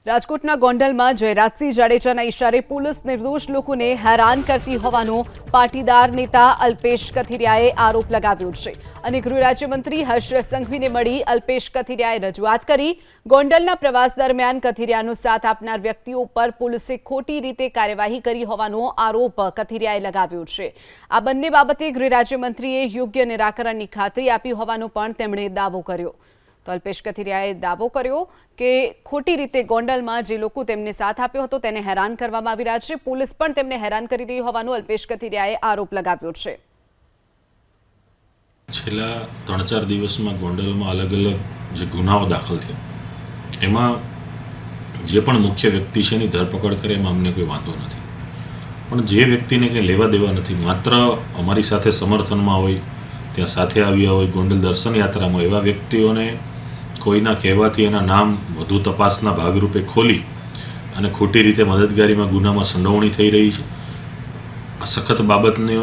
રાજકોટના ગોંડલમાં જયરાજસિંહ જાડેજાના ઇશારે પોલીસ નિર્દોષ લોકોને હેરાન કરતી હોવાનો પાટીદાર નેતા અલ્પેશ કથિરિયાએ આરોપ લગાવ્યો છે અને ગૃહ રાજ્યમંત્રી હર્ષ સંઘવીને મળી અલ્પેશ કથિરિયાએ રજૂઆત કરી। ગોંડલના પ્રવાસ દરમિયાન કથિરિયાનો સાથ આપનાર વ્યક્તિઓ પર પોલીસે ખોટી રીતે કાર્યવાહી કરી હોવાનો આરોપ કથિરિયાએ લગાવ્યો છે। આ બંને બાબતે ગૃહ રાજ્યમંત્રીએ યોગ્ય નિરાકરણની ખાતરી આપી હોવાનો પણ તેમણે દાવો કર્યો। તો અલ્પેશ કથિરિયાએ દાવો કર્યો કે ખોટી રીતે ગોંડલમાં જે લોકો તેમને સાથ આપ્યો હતો તેને હેરાન કરવામાં આવી રહ્યા છે। પોલીસ પણ તેમને હેરાન કરી રહી હોવાનો અલ્પેશ કથિરિયાએ આરોપ લગાવ્યો છે। છેલ્લા 3-4 દિવસમાં ગોંડલમાં અલગ અલગ જે ગુનાઓ દાખલ થયા એમાં જે પણ મુખ્ય વ્યક્તિ છે એની ધરપકડ કરે એમાં અમને કોઈ વાંધો નથી, પણ જે વ્યક્તિને કંઈ લેવા દેવા નથી, માત્ર અમારી સાથે સમર્થનમાં હોય, ત્યાં સાથે આવ્યા હોય, ગોંડલ દર્શન યાત્રામાં એવા વ્યક્તિઓને કોઈના કહેવાથી એના નામ વધુ તપાસના ભાગરૂપે ખોલી અને ખોટી રીતે મદદગારીમાં ગુનામાં સંડોવણી થઈ રહી છે। આ સખત બાબતની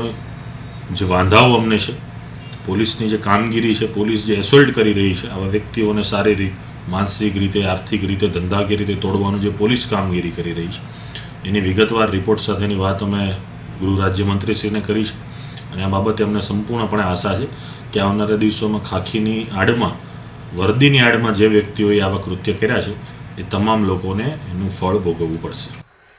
જે વાંધાઓ અમને છે, પોલીસની જે કામગીરી છે, પોલીસ જે એસોલ્ટ કરી રહી છે, આવા વ્યક્તિઓને શારીરિક, માનસિક રીતે, આર્થિક રીતે, ધંધાકીય રીતે તોડવાનું જે પોલીસ કામગીરી કરી રહી છે એની વિગતવાર રિપોર્ટ સાથેની વાત અમે ગૃહ રાજ્યમંત્રીશ્રીને કરી છે અને આ બાબતે અમને સંપૂર્ણપણે આશા છે કે આવનારા દિવસોમાં ખાખીની આડમાં, વર્દીની આડમાં જે વ્યક્તિઓએ આવા કૃત્ય કર્યા છે એ તમામ લોકોને એનું ફળ ભોગવવું પડશે।